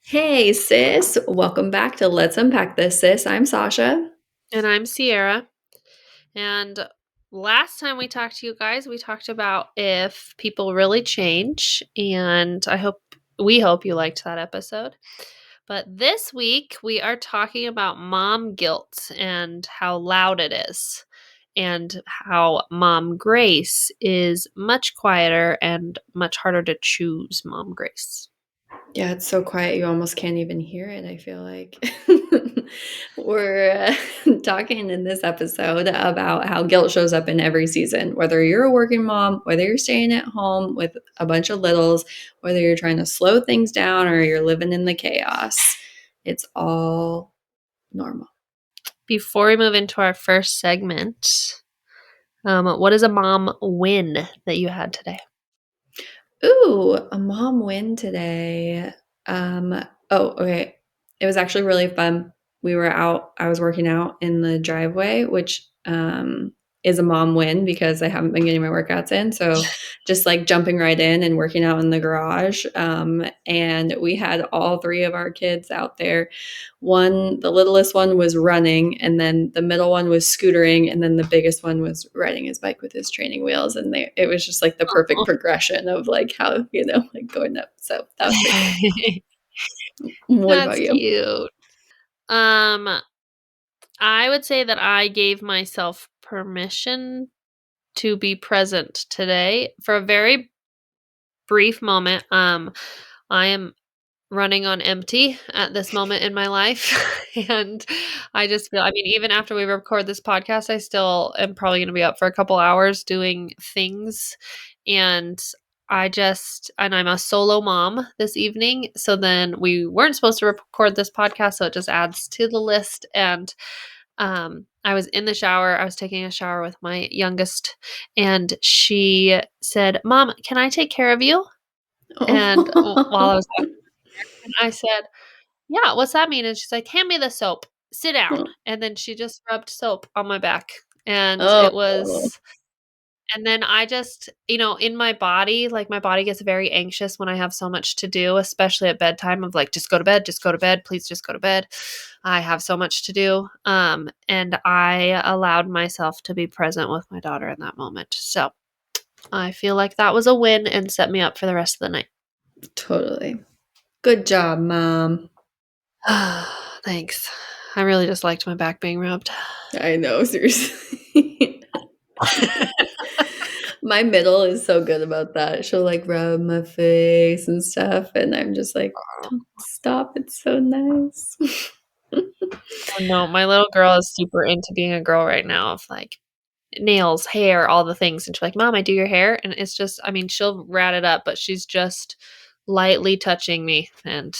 Hey, sis. Welcome back to Let's Unpack This, sis. I'm Sasha. And I'm Sierra. And last time we talked to you guys, we talked about if people really change. And we hope you liked that episode. But this week, we are talking about mom guilt and how loud it is, and how mom grace is much quieter and much harder to choose mom grace. Yeah, it's so quiet you almost can't even hear it, I feel like. We're talking in this episode about how guilt shows up in every season, whether you're a working mom, whether you're staying at home with a bunch of littles, whether you're trying to slow things down or you're living in the chaos. It's all normal. Before we move into our first segment, what is a mom win that you had today? Ooh, a mom win today. Um, okay. It was actually really fun. We were out, I was working out in the driveway, which is a mom win because I haven't been getting my workouts in. So just like jumping right in and working out in the garage. And we had all three of our kids out there. The littlest one was running, and then the middle one was scootering, and then the biggest one was riding his bike with his training wheels. And it was just like the perfect progression of like how, like going up. So that was pretty cool. What That's about you? cute. Um, I would say that I gave myself permission to be present today for a very brief moment. I am running on empty at this moment in my life. And I just feel, I mean, even after we record this podcast, I still am probably going to be up for a couple hours doing things. And and I'm a solo mom this evening. So then we weren't supposed to record this podcast. So it just adds to the list. And I was in the shower. I was taking a shower with my youngest, and she said, "Mom, can I take care of you?" And while I Oh. was and I said, "Yeah, what's that mean?" And she's like, "Hand me the soap. Sit down." And then she just rubbed soap on my back. And Oh. it was and then I just, in my body, like my body gets very anxious when I have so much to do, especially at bedtime of like, just go to bed, please just go to bed. I have so much to do. And I allowed myself to be present with my daughter in that moment. So I feel like that was a win and set me up for the rest of the night. Totally. Good job, mom. Thanks. I really just liked my back being rubbed. I know, seriously. My middle is so good about that. She'll like rub my face and stuff, and I'm just like, don't stop. It's so nice. Oh, no, my little girl is super into being a girl right now of like nails, hair, all the things. And she's like, Mom, I do your hair. And it's just, I mean, she'll rat it up, but she's just lightly touching me. And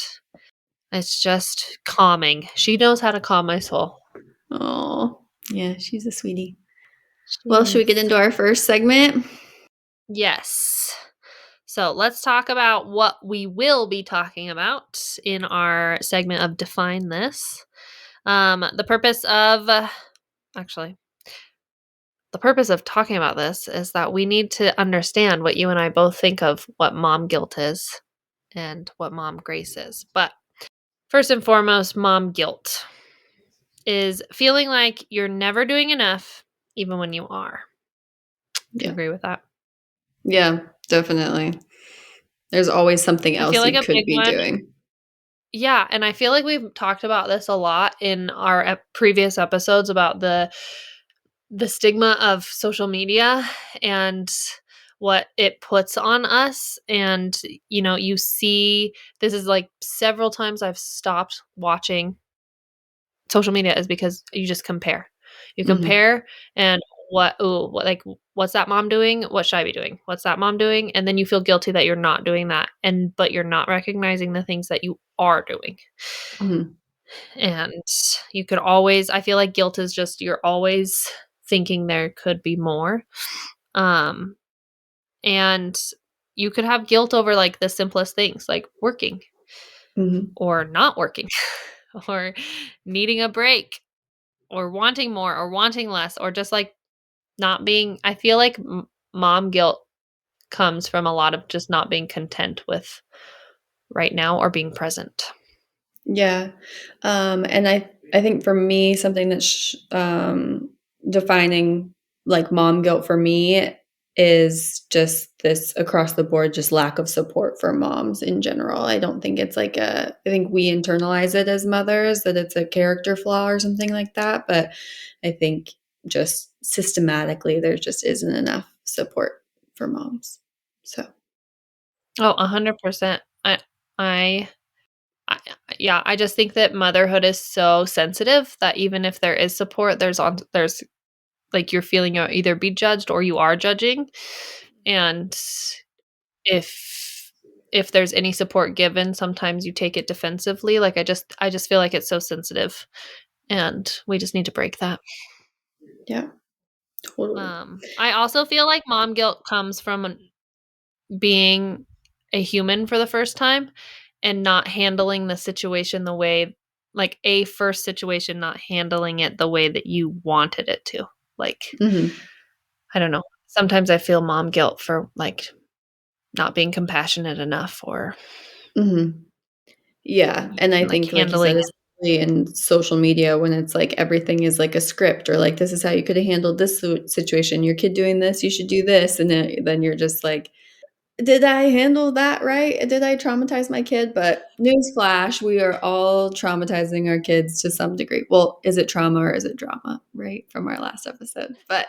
it's just calming. She knows how to calm my soul. Oh, yeah, she's a sweetie. She Well, should we get is. into our first segment? Yes. So let's talk about what we will be talking about in our segment of Define This. The purpose of, actually, the purpose of talking about this is that we need to understand what you and I both think of what mom guilt is and what mom grace is. But first and foremost, mom guilt is feeling like you're never doing enough, even when you are. Do you Yeah. agree with that? Yeah, definitely. There's always something I feel else like you a could big be one. doing. Yeah, and I feel like we've talked about this a lot in our previous episodes about the stigma of social media and what it puts on us. And you see, this is like several times I've stopped watching social media is because you just compare. You Mhm. compare and what's that mom doing? What should I be doing? What's that mom doing? And then you feel guilty that you're not doing that, but you're not recognizing the things that you are doing. Mhm. And you could always, I feel like guilt is just you're always thinking there could be more. Um and you could have guilt over like the simplest things like working Mhm. or not working or needing a break or wanting more or wanting less or just like not being, I feel like mom guilt comes from a lot of just not being content with right now or being present. Yeah. And I think for me, something that's defining like mom guilt for me is just this across the board, just lack of support for moms in general. I don't think it's like I think we internalize it as mothers that it's a character flaw or something like that. But I think just systematically, there just isn't enough support for moms. So, Oh, 100%. I I yeah, I just think that motherhood is so sensitive that even if there is support, there's like you're feeling you'll either be judged or you are judging. And if if there's any support given, sometimes you take it defensively. Like I just feel like it's so sensitive and we just need to break that. yeah, totally. I also feel like mom guilt comes from being a human for the first time and not handling the situation the way like a first situation not handling it the way that you wanted it to. Like Hmm. I don't know. Sometimes I feel mom guilt for like not being compassionate enough or Hmm. Yeah, and I like think, like you handling said, it. especially in social media when it's like everything is like a script or like, "This is how you coulda handled this situation. Your kid doing this, you should do this," and then you're just like, "Did I handle that right? Did I traumatize my kid?" But newsflash, we are all traumatizing our kids to some degree. Well, is it trauma or is it drama, right, from our last episode, but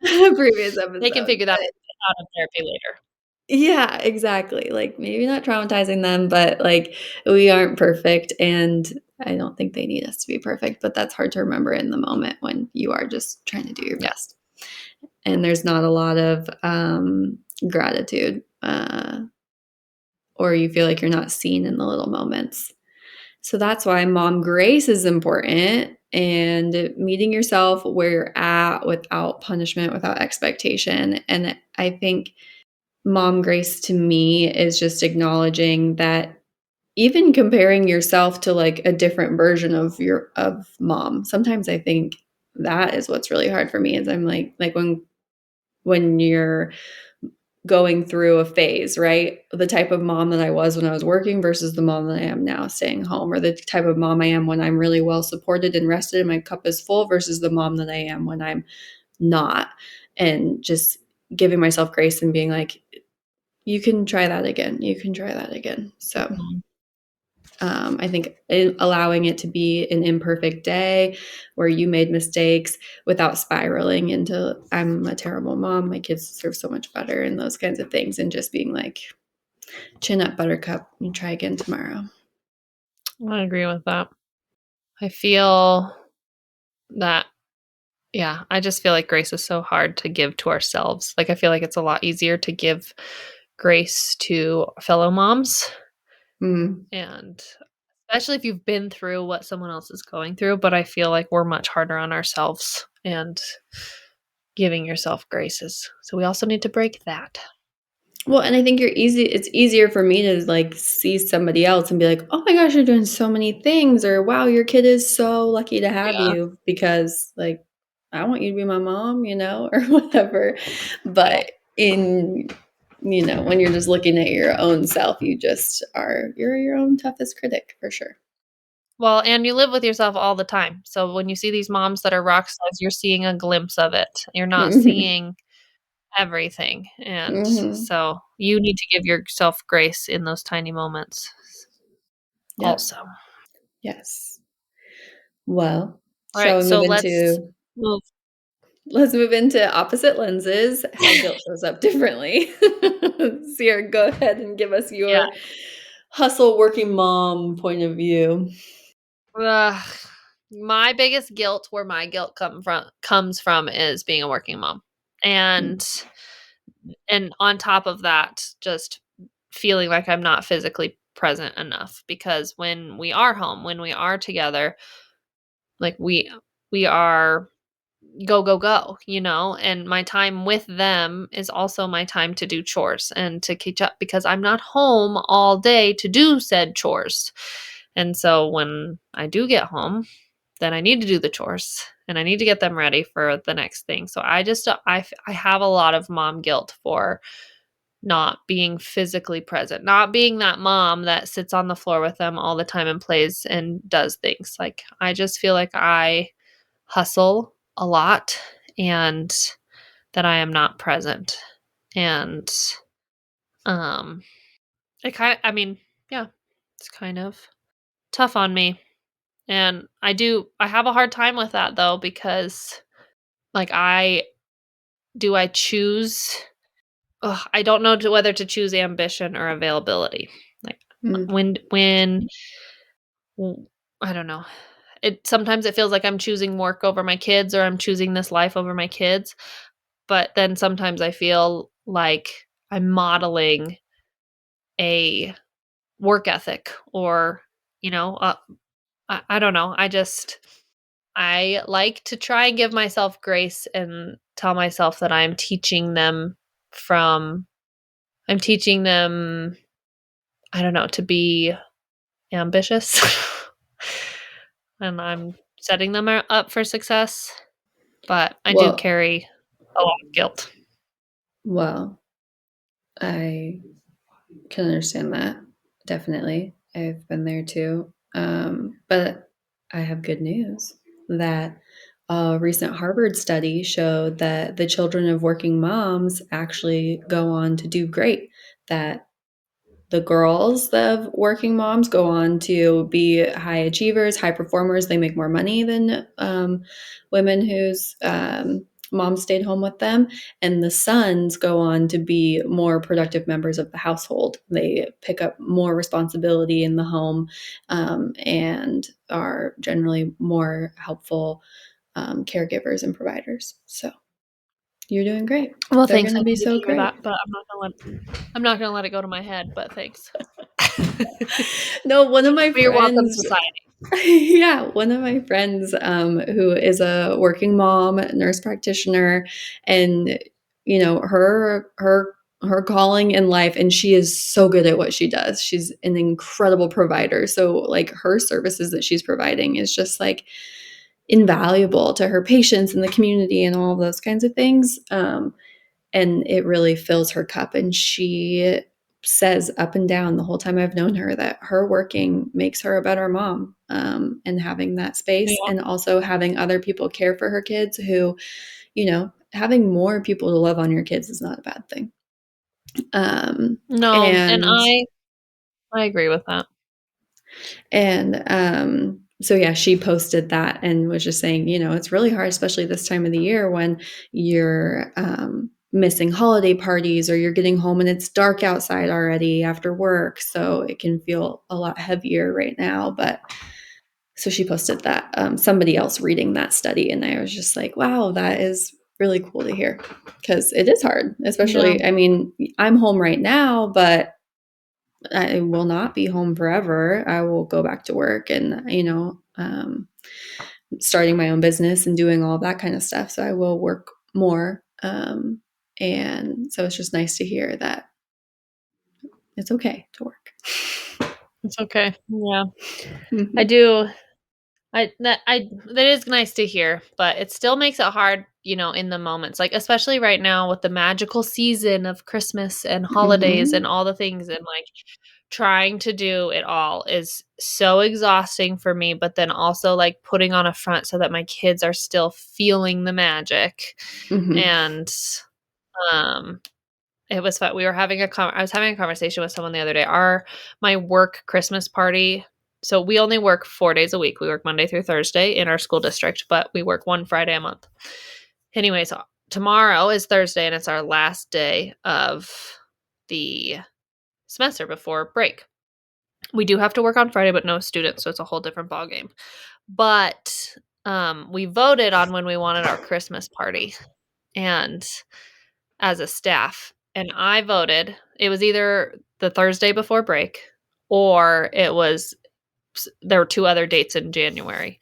previous They can episode, figure that but out in therapy later. yeah, exactly. Like, maybe not traumatizing them, but, like, we aren't perfect, and I don't think they need us to be perfect, but that's hard to remember in the moment when you are just trying to do your Yeah. best. And there's not a lot of, gratitude, or you feel like you're not seen in the little moments. So that's why mom grace is important and meeting yourself where you're at without punishment, without expectation. And I think mom grace to me is just acknowledging that even comparing yourself to like a different version of mom. Sometimes I think that is what's really hard for me is I'm like when you're going through a phase, right? The type of mom that I was when I was working versus the mom that I am now staying home, or the type of mom I am when I'm really well supported and rested and my cup is full versus the mom that I am when I'm not. And just giving myself grace and being like, you can try that again. You can try that again. So Mhm. I think allowing it to be an imperfect day where you made mistakes without spiraling into, I'm a terrible mom, my kids deserve so much better, and those kinds of things, and just being like, chin up, buttercup, and try again tomorrow. I agree with that. I feel that yeah, I just feel like grace is so hard to give to ourselves. Like I feel like it's a lot easier to give grace to fellow moms Mm, and especially if you've been through what someone else is going through, but I feel like we're much harder on ourselves and giving yourself graces. So we also need to break that. well, and I think it's easier for me to, like, see somebody else and be like, "Oh my gosh, you're doing so many things," or, "Wow, your kid is so lucky to have Yeah. you," because, like, I want you to be my mom, or whatever. Yeah. But when you're just looking at your own self, you're your own toughest critic for sure. Well, and you live with yourself all the time. So when you see these moms that are rock stars, you're seeing a glimpse of it. You're not Mhm. seeing everything. And Mhm. so you need to give yourself grace in those tiny moments Yep. also. Yes. Well, All shall right, we so move into move. let's move into opposite lenses, how guilt shows up differently. Sierra, go ahead and give us Yeah. your hustle working mom point of view. Ugh. My biggest guilt, where my guilt comes from is being a working mom. Mm, And on top of that, just feeling like I'm not physically present enough because when we are home, when we are together, like we are go go go, and my time with them is also my time to do chores and to catch up because I'm not home all day to do said chores. And so when I do get home, then I need to do the chores and I need to get them ready for the next thing. So I just I have a lot of mom guilt for not being physically present, not being that mom that sits on the floor with them all the time and plays and does things. Like, I just feel like I hustle a lot and that I am not present. And um I mean, yeah, it's kind of tough on me. And I have a hard time with that though because like I choose I don't know whether to choose ambition or availability. Like Mm, when I don't know. Sometimes it feels like I'm choosing work over my kids or I'm choosing this life over my kids, but then sometimes I feel like I'm modeling a work ethic or, you know, I don't know. I like to try and give myself grace and tell myself that from I'm teaching them, I don't know, to be ambitious. And I'm setting them up for success, but I do well, carry a lot of guilt. well, I can understand that. Definitely. I've been there too. But I have good news that a recent Harvard study showed that the children of working moms actually go on to do great. That the girls of working moms go on to be high achievers, high performers. They make more money than women whose mom stayed home with them. And the sons go on to be more productive members of the household. They pick up more responsibility in the home and are generally more helpful caregivers and providers. So you're doing great. Well, They're thanks. going I to be needed to so hear great. that, but I'm not gonna let it go to my head, but thanks. No, one of my But you're welcome, friends society. yeah, one of my friends who is a working mom, nurse practitioner, and her calling in life, and she is so good at what she does. She's an incredible provider. So like her services that she's providing is just like invaluable to her patients and the community and all of those kinds of things. And it really fills her cup. And she says up and down the whole time I've known her that her working makes her a better mom, and having that space Yeah. and also having other people care for her kids who, having more people to love on your kids is not a bad thing. Um, No, and and I agree with that. So yeah, she posted that and was just saying, it's really hard, especially this time of the year when you're missing holiday parties or you're getting home and it's dark outside already after work. So it can feel a lot heavier right now. But so she posted that, somebody else reading that study. And I was just like, wow, that is really cool to hear because it is hard, Yeah. especially, I mean, I'm home right now, but I will not be home forever. I will go back to work and, starting my own business and doing all that kind of stuff. So I will work more. And so it's just nice to hear that it's okay to work. It's okay. Yeah. I Mhm. do I that is nice to hear, but it still makes it hard, in the moments. Like especially right now with the magical season of Christmas and holidays and Mhm. all the things and like trying to do it all is so exhausting for me, but then also like putting on a front so that my kids are still feeling the magic. Mhm. And um it was fun. I was having a conversation with someone the other day. My work Christmas party. So we only work 4 days a week. We work Monday through Thursday in our school district, but we work one Friday a month. Anyway, so tomorrow is Thursday and it's our last day of the semester before break. We do have to work on Friday, but no students, so it's a whole different ballgame. But we voted on when we wanted our Christmas party. And as a staff, and I voted it was either the Thursday before break or there were two other dates in January.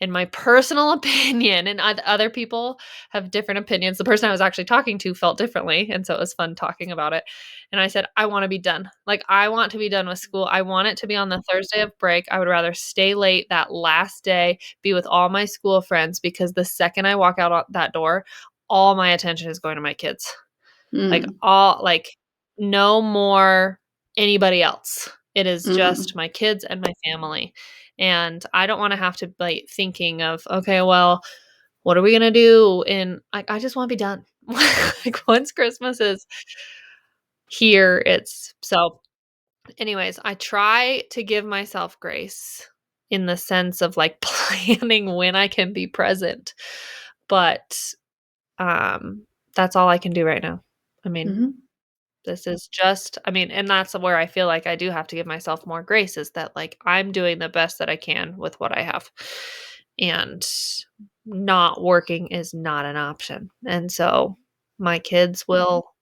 In my personal opinion, and other people have different opinions. The person I was actually talking to felt differently, and so it was fun talking about it. And I said, I want to be done. Like I want to be done with school. I want it to be on the Thursday of break. I would rather stay late that last day, be with all my school friends because the second I walk out that door, all my attention is going to my kids. Like Mm. all like no more anybody else. It is just Mm. my kids and my family, and I don't wanna have to, like, thinking of, "Okay, well, what are we gonna do in" I just wanna be done. Like, once Christmas is here, it's so anyways, I try to give myself grace in the sense of, like, planning when I can be present, but, um, that's all I can do right now. I mean, Mhm. this is just I mean, and that's where I feel like I do have to give myself more grace is that, like, I'm doing the best that I can with what I have, and not working is not an option, and so my kids will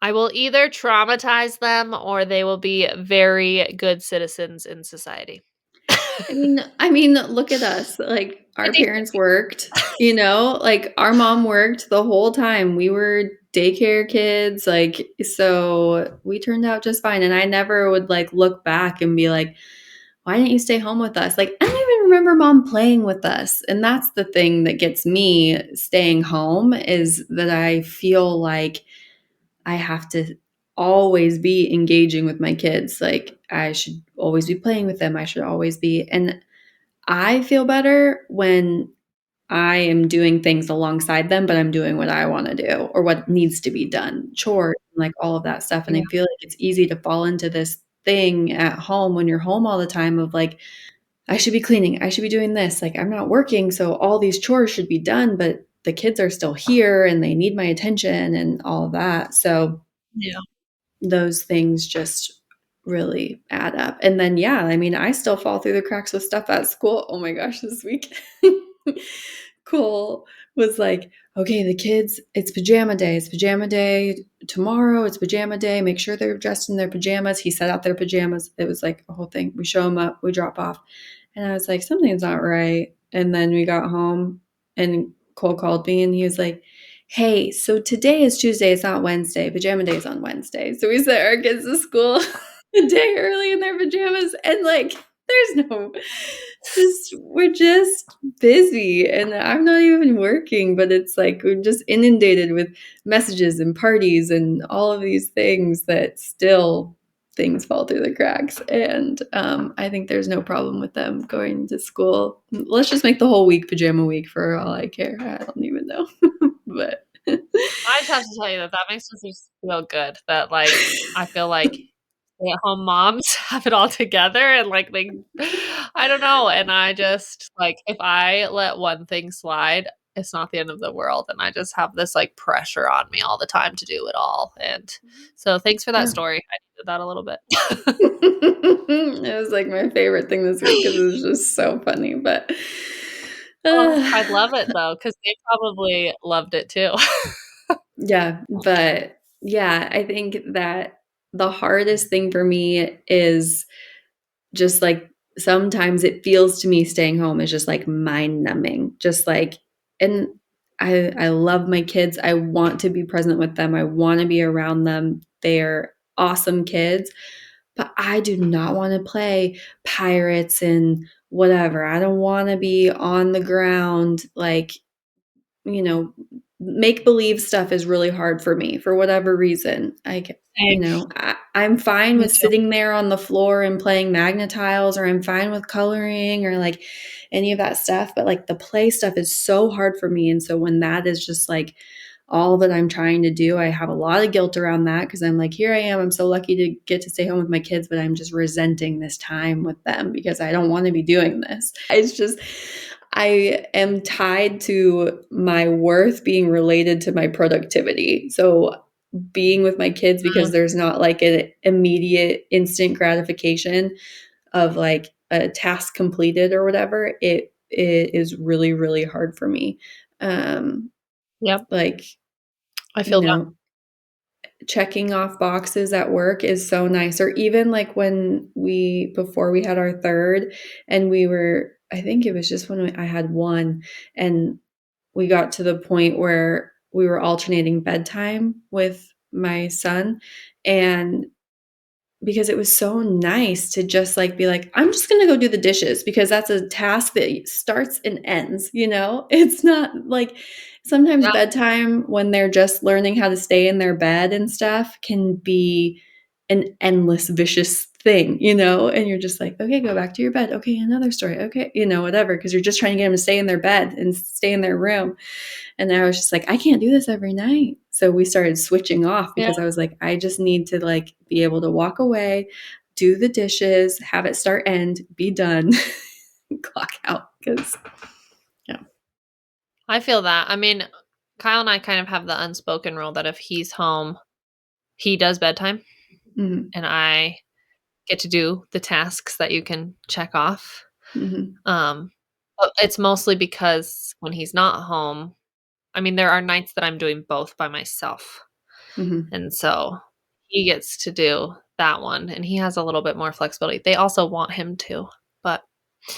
I will either traumatize them or they will be very good citizens in society. I mean, look at us, like, our 50/50. parents worked, like, our mom worked the whole time. We were daycare kids, like, so we turned out just fine, and I never would, like, look back and be like, "Why didn't you stay home with us?" Like, I don't even remember mom playing with us, and that's the thing that gets me staying home is that I feel like I have to always be engaging with my kids, like, I should always be playing with them, I should always be and I feel better when I am doing things alongside them, but I'm doing what I wanna do or what needs to be done, chores, like, all of that stuff, and Yeah, I feel like it's easy to fall into this thing at home when you're home all the time of, like, "I should be cleaning, I should be doing this, like, I'm not working, so all these chores should be done, but the kids are still here and they need my attention," and all of that, so yeah. those things just really add up. And then, yeah, I mean, I still fall through the cracks with stuff at school. Oh my gosh, this week. Cole was like, okay, the kids, it's pajama day. It's pajama day tomorrow. It's pajama day. Make sure they're dressed in their pajamas. He set out their pajamas. It was like a whole thing. We show them up, we drop off. And I was like, something's not right. And then we got home and Cole called me and he was like, hey, so today is Tuesday, it's not Wednesday. Pajama day is on Wednesday. So we sent our kids to school a day early in their pajamas and like there's no just we're just busy and I'm not even working, but it's like we're just inundated with messages and parties and all of these things that still things fall through the cracks. And I think there's no problem with them going to school. Let's just make the whole week pajama week for all I care. I don't even know. But I just have to tell you that that makes me feel good that, like, I feel like stay-at-home moms have it all together and, like, they I don't know, and I just like, if I let one thing slide, it's not the end of the world, and I just have this, like, pressure on me all the time to do it all, and so thanks for that yeah. story. I needed that a little bit. It was like my favorite thing this week because it was just so funny. But Oh, I'd uh, love it though, because they probably loved it too. yeah, but yeah, I think that the hardest thing for me is just like sometimes it feels to me staying home is just like mind numbing. Just like and I love my kids. I want to be present with them. I want to be around them. They're awesome kids, but I do not want to play pirates and whatever. I don't want to be on the ground like you know, make believe stuff is really hard for me for whatever reason. Same. I'm fine Me with too. sitting there on the floor and playing Magnetiles, or I'm fine with coloring or like any of that stuff. But like the play stuff is so hard for me. And so when that is just like all that I'm trying to do, I have a lot of guilt around that because I'm like, here I am. I'm so lucky to get to stay home with my kids, but I'm just resenting this time with them because I don't want to be doing this. It's just, I am tied to my worth being related to my productivity. So being with my kids because Mm, there's not like an immediate instant gratification of like a task completed or whatever, it is really, really hard for me. Um, yep, like, I you feel that. know, checking off boxes at work is so nice. Or even like when before we had our third and I think it was just when I had one and we got to the point where we were alternating bedtime with my son. And because it was so nice to just like be like, I'm just gonna go do the dishes because that's a task that starts and ends, you know? It's not like sometimes Yeah, bedtime when they're just learning how to stay in their bed and stuff can be an endless vicious thing, you know? And you're just like, okay, go back to your bed. Okay, another story. Okay, you know, whatever, because you're just trying to get them to stay in their bed and stay in their room. And I was just like, I can't do this every night. So we started switching off yeah, because I was like, I just need to like be able to walk away, do the dishes, have it start end, be done, clock out. Because yeah. I feel that. I mean, Kyle and I kind of have the unspoken rule that if he's home, he does bedtime, Mm-hmm. and I get to do the tasks that you can check off. Mm-hmm. Um, but it's mostly because when he's not home, I mean, there are nights that I'm doing both by myself. Mm-hmm. And so he gets to do that one, and he has a little bit more flexibility. They also want him to, but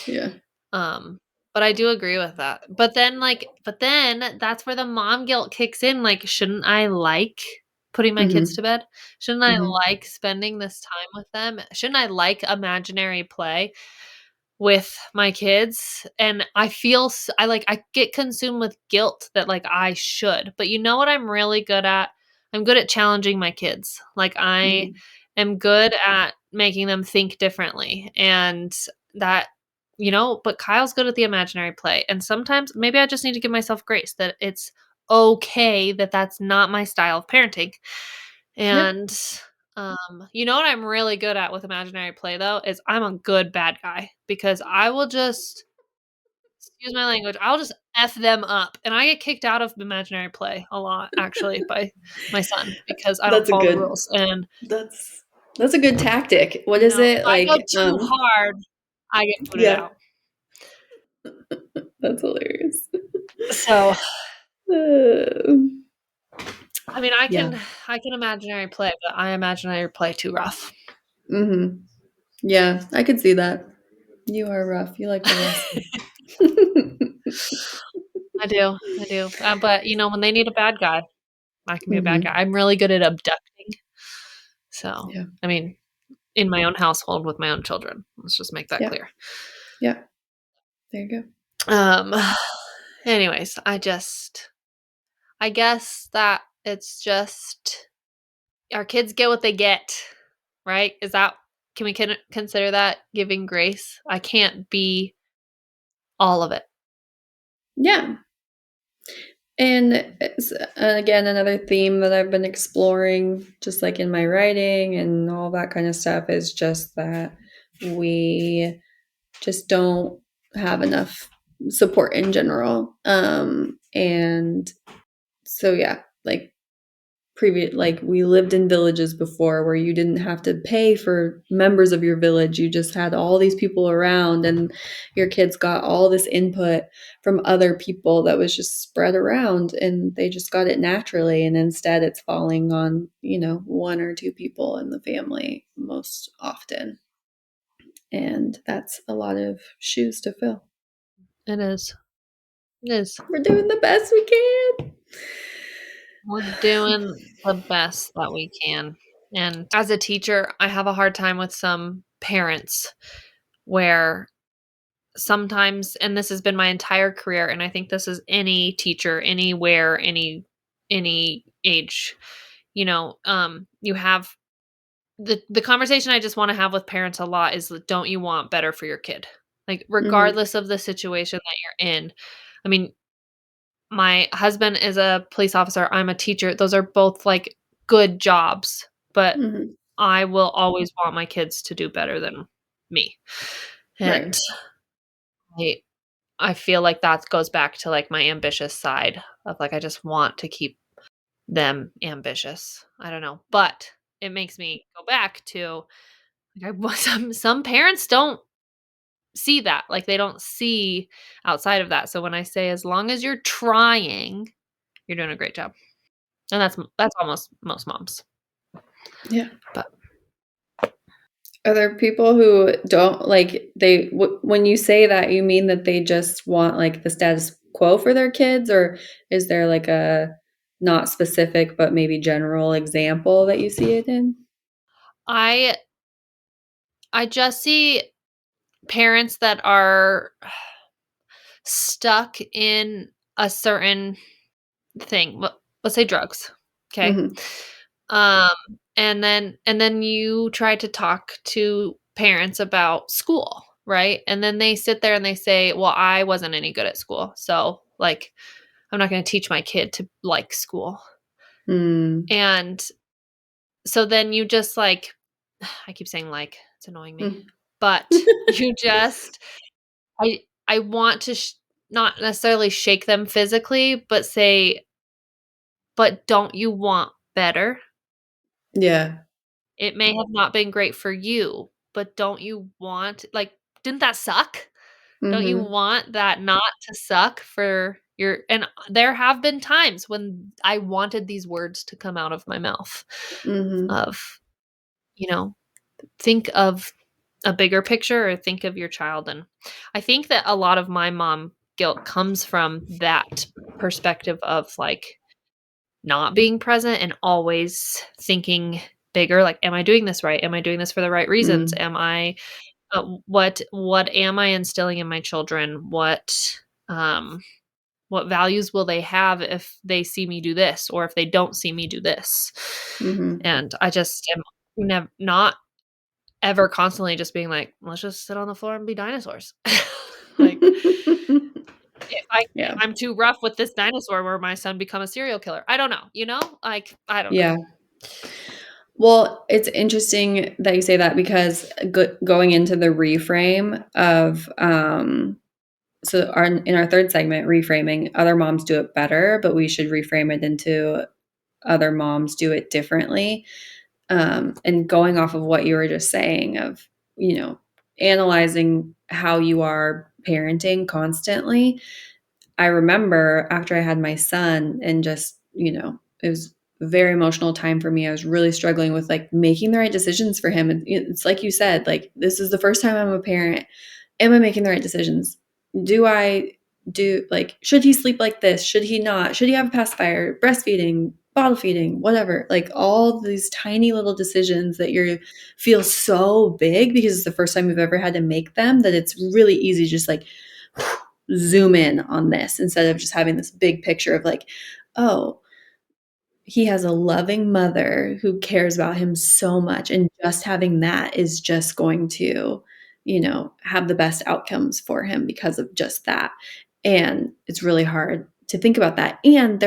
Yeah. um but I do agree with that. But then that's where the mom guilt kicks in. Like, shouldn't I like putting my kids Mm-hmm. to bed? Shouldn't I Mm-hmm. like spending this time with them? Shouldn't I like imaginary play with my kids? And I get consumed with guilt that like I should. But you know what I'm really good at? I'm good at challenging my kids. Like, I Mm-hmm. am good at making them think differently. And that, but Kyle's good at the imaginary play. And sometimes maybe I just need to give myself grace that it's okay that that's not my style of parenting. Yep. And you know what I'm really good at with imaginary play though is I'm a good bad guy, because I will just, excuse my language, I'll just F them up. And I get kicked out of imaginary play a lot actually by my son because I don't That's a follow the good rules. And that's a good tactic. What is if it? I go Like too hard, I get booted yeah, out. that's hilarious. So, Uh, I mean, yeah. I can imaginary play, but I imaginary play too rough. Mm-hmm. Yeah, I could see that. You are rough. You like the rough stuff. I do. I do. But when they need a bad guy, I can be a bad guy. Mhm. I'm really good at abducting. So, Yeah. I mean, in my own household with my own children. Let's just make that Yeah. clear. Yeah. There you go. Um anyways, I guess that it's just our kids get what they get, right? Can we consider that giving grace? I can't be all of it. Yeah. And again, another theme that I've been exploring, just like in my writing and all that kind of stuff, is just that we just don't have enough support in general. And so, yeah, like like we lived in villages before where you didn't have to pay for members of your village. You just had all these people around and your kids got all this input from other people that was just spread around and they just got it naturally. And instead it's falling on, one or two people in the family most often. And that's a lot of shoes to fill. It is. It is. We're doing the best we can. We're doing the best that we can. And as a teacher, I have a hard time with some parents where sometimes, and this has been my entire career, and I think this is any teacher anywhere, any age, you have the conversation I just want to have with parents a lot is, don't you want better for your kid? Like, Mm-hmm. regardless of the situation that you're in. I mean, my husband is a police officer, I'm a teacher. Those are both like good jobs, but Mm-hmm. I will always want my kids to do better than me. Right. And I I feel like that goes back to like my ambitious side of like I just want to keep them ambitious. I don't know, but it makes me go back to like some parents don't see that. Like, they don't see outside of that. So when I say as long as you're trying, you're doing a great job. And that's almost most moms. Yeah. But Are there people who don't like when you say that you mean that they just want like the status quo for their kids, or is there like a not specific but maybe general example that you see it in? I just see parents that are stuck in a certain thing. Let's say drugs. Okay. Mhm. Um, and then you try to talk to parents about school, right? And then they sit there and they say, "Well, I wasn't any good at school. So, like, I'm not going to teach my kid to like school." Mm. And so then you just like I keep saying like, it's annoying me. Mm. But you just I want to not necessarily shake them physically, but say, "But don't you want better? Yeah. It may have not been great for you, but don't you want like, didn't that suck? Don't you Mhm. want that not to suck for your" and there have been times when I wanted these words to come out of my mouth Mhm. of, you know, think of a bigger picture or think of your child, and I think that a lot of my mom guilt comes from that perspective of, like, not being present and always thinking bigger, like, "Am I doing this right? Am I doing this for the right reasons? Mm. Am I what am I instilling in my children? Um, what values will they have if they see me do this or if they don't see me do this?" Mhm. And I just am not ever constantly just being like, "Let's just sit on the floor and be dinosaurs." Like, if Yeah. I'm too rough with this dinosaur, will my son become a serial killer? I don't know, you know? Like, I don't know. Yeah. Well, it's interesting that you say that because going into the reframe of, so our in our 3rd segment, reframing, other moms do it better, but we should reframe it into other moms do it differently. And going off of what you were just saying of, analyzing how you are parenting constantly. I remember after I had my son and just, it was a very emotional time for me. I was really struggling with like making the right decisions for him. And it's like you said, like, this is the first time I'm a parent. Am I making the right decisions? Do I do like, should he sleep like this? Should he not? Should he have a pacifier, breastfeeding, bottle feeding, whatever? Like all these tiny little decisions that you feel so big because it's the first time you've ever had to make them that it's really easy just like zoom in on this instead of just having this big picture of like, oh, he has a loving mother who cares about him so much, and just having that is just going to, have the best outcomes for him because of just that. And it's really hard to think about that. And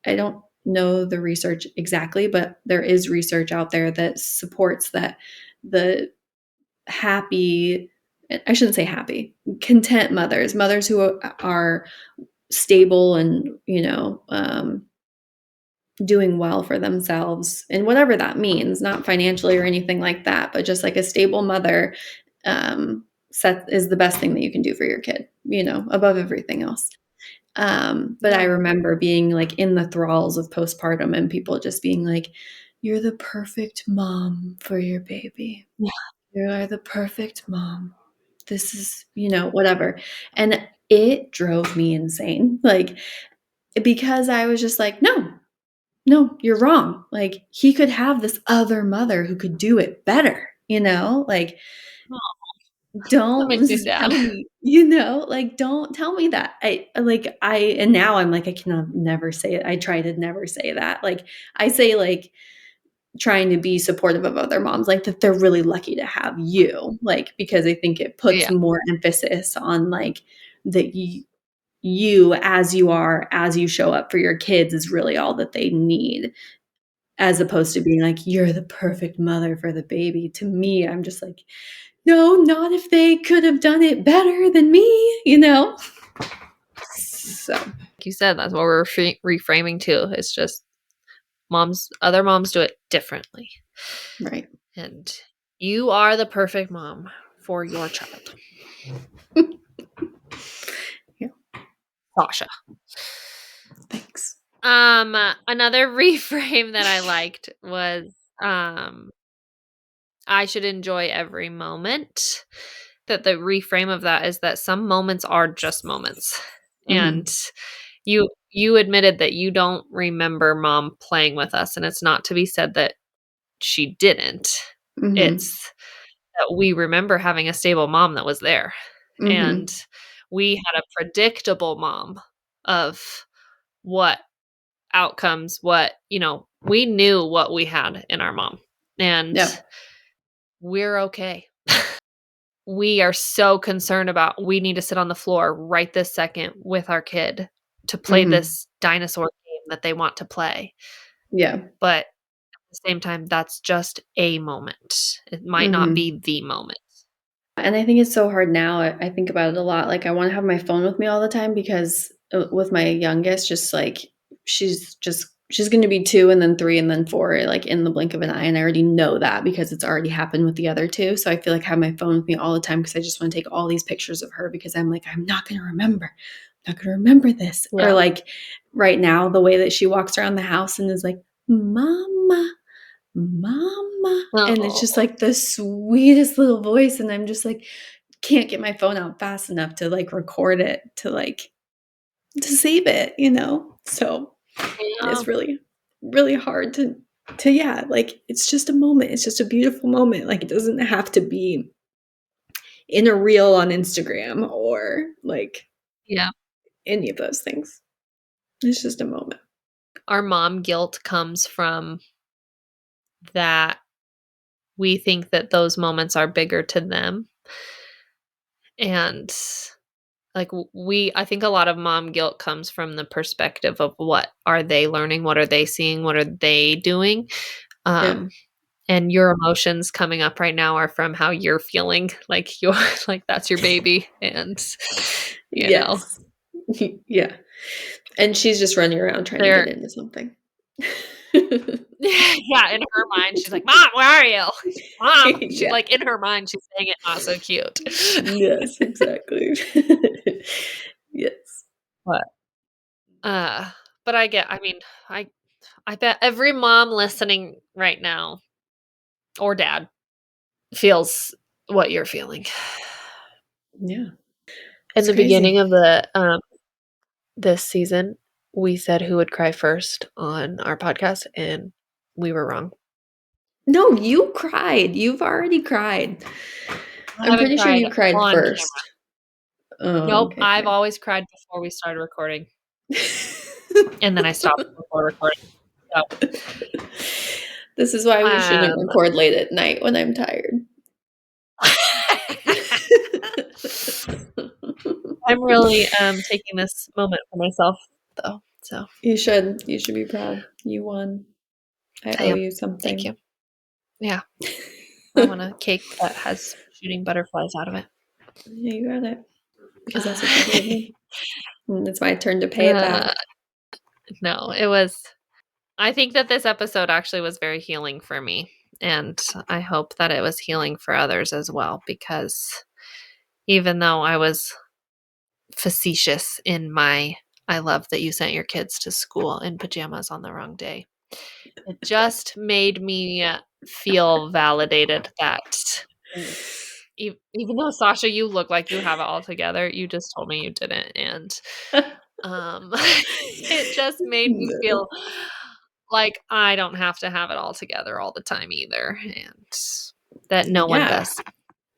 I don't know the research exactly, but there is research out there that supports that the happy, I shouldn't say happy, content mothers who are stable and, doing well for themselves and whatever that means, not financially or anything like that, but just like a stable mother set is the best thing that you can do for your kid, above everything else. But I Yeah. remember being like in the thralls of postpartum and people just being like, you're the perfect mom for your baby. Yeah. You are the perfect mom. This is, whatever. And it drove me insane. Like, because I was just like, no, no, you're wrong. Like, he could have this other mother who could do it better, Like, Oh, that don't makes me sad. tell me, like, don't tell me that. And now I'm like, I cannot never say it. I try to never say that. Like, I say, like, trying to be supportive of other moms, like, that they're really lucky to have you, like, because I think it puts Yeah. more emphasis on, like, that you as you are, as you show up for your kids is really all that they need, as opposed to being like, "You're the perfect mother for the baby." To me, I'm just like, "No, not if they could have done it better than me," you know? So, Like you said, that's what we're reframing too. It's just other moms do it differently. right. And you are the perfect mom for your child. Yeah, Sasha. thanks. Another reframe that I liked was um I should enjoy every moment. That the reframe of that is that some moments are just moments. And Mhm, you admitted that you don't remember mom playing with us, and it's not to be said that she didn't. mhm. It's that we remember having a stable mom that was there, and Mhm. we had a predictable mom of what outcomes, we knew what we had in our mom, and Yep. we're okay. We are so concerned about we need to sit on the floor right this second with our kid to play Mhm. this dinosaur game that they want to play. Yeah. But at the same time, that's just a moment. It might not Mhm. be the moment. And I think it's so hard now. I think about it a lot. Like, I wanna have my phone with me all the time because, with my youngest, just, like, she's gonna be 2 and then 3 and then 4, like, in the blink of an eye, and I already know that because it's already happened with the other 2, so I feel like I have my phone with me all the time because I just wanna take all these pictures of her because I'm like, "I'm not gonna remember. I'm not gonna remember this." Or, Yeah. like, right now, the way that she walks around the house and is like, "Mama, mama," and it's just, Oh, like, the sweetest little voice, and I'm just, like, can't get my phone out fast enough to, like, record it, to save it, you know? So, yeah. it's really, really hard to yeah, like, it's just a moment, it's just a beautiful moment, like, it doesn't have to be in a reel on Instagram or, like, Yeah. any of those things. It's just a moment. Our mom guilt comes from that we think that those moments are bigger to them. And like I think a lot of mom guilt comes from the perspective of what are they learning? What are they seeing? What are they doing? Yeah. Um, and your emotions coming up right now are from how you're feeling like you're like that's your baby. And, you know, Yes. Yeah. And she's just running around trying to get they're, into something. yeah, in her mind, she's like, Mom, where are you? Mom. She Yeah. like in her mind, she's saying it not so cute. Yes, exactly. Yes. But uh but I mean, I I bet every mom listening right now or dad feels what you're feeling. Yeah, In it's the crazy. beginning of the this season, we said who would cry first on our podcast, and we were wrong. No, you cried. You've already cried. I I'm haven't pretty sure cried you cried on camera. first. Oh, Nope, okay, I've okay. always cried before we started recording, and then I stopped before recording. So, This is why we shouldn't um record late at night when I'm tired. I'm really, taking this moment for myself, though, so You should. You should be proud. You won. I I owe am. you Thank something. you. Yeah, I want a cake that has shooting butterflies out of it. Yeah, you got it. Because that's what you gave me. And it's my turn to pay it Uh, back. no, it was I think that this episode actually was very healing for me, and I hope that it was healing for others as well, because even though I was facetious in my "I love that you sent your kids to school in pajamas on the wrong day," it just made me feel validated that mm, even though, Sasha, you look like you have it all together, you just told me you didn't, and, um, it just made me No. feel like I don't have to have it all together all the time either, and that no one Yeah. does.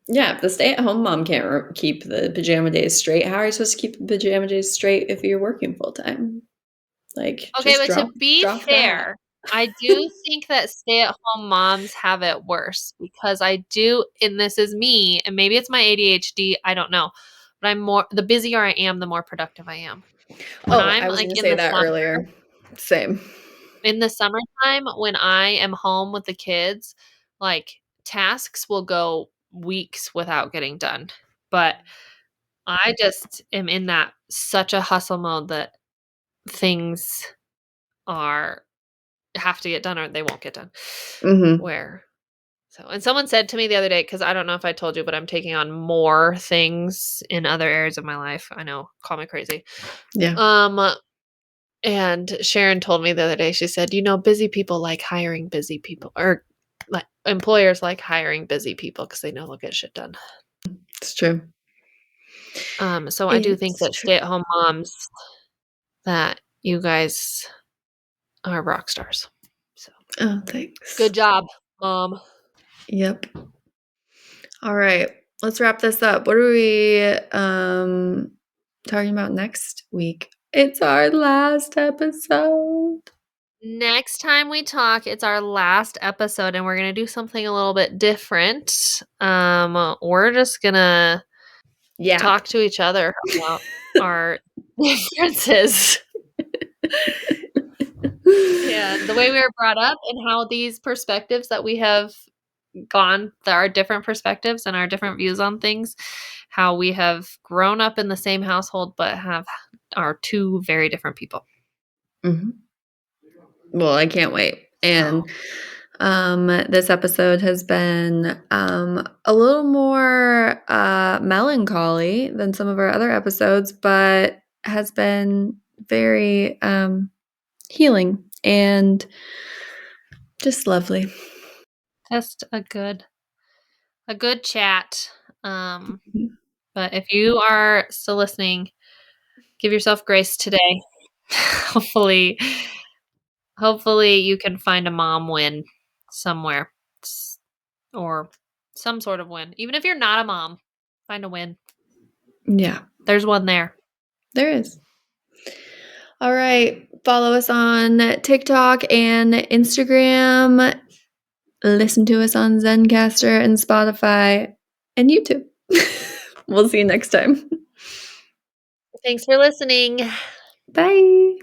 Yeah, if the stay-at-home mom can't keep the pajama days straight, how are you supposed to keep the pajama days straight if you're working full time? Like, Okay, just but to be drop that. fair, I do think that stay-at-home moms have it worse because I do and this is me, and maybe it's my ADHD, I don't know, but the busier I am, the more productive I am. When Oh, I'm, I was like, gonna say that earlier. Same. in the summertime, when I am home with the kids, like, tasks will go weeks without getting done, but I just am in that such a hustle mode that things are have to get done or they won't get done. Mhm. Where and someone said to me the other day, because I don't know if I told you, but I'm taking on more things in other areas of my life. I know, call me crazy. Yeah. Um, and Sharon told me the other day, she said, busy people like hiring busy people, or like employers like hiring busy people because they know they'll get shit done. It's true. So I do think It's that true. stay-at-home moms, that you guys are rock stars. So Oh, thanks. good job, mom. Yep. All right, let's wrap this up. What are we talking about next week? It's our last episode. Next time we talk, it's our last episode, and we're gonna do something a little bit different. We're just gonna Yeah. talk to each other about our differences and the way we were brought up, and how these perspectives that we have gone, there are different perspectives and our different views on things, how we have grown up in the same household but are two very different people. Mhm. Well, I can't wait. So And this episode has been a little more melancholy than some of our other episodes, but has been very healing and just lovely. just a good chat. Um, but if you are still listening, give yourself grace today. hopefully, hopefully you can find a mom win somewhere, or some sort of win. Even if you're not a mom, find a win. Yeah, There's one there. there is. All right. Follow us on TikTok and Instagram. Listen to us on Zencaster and Spotify and YouTube. We'll see you next time. Thanks for listening. Bye.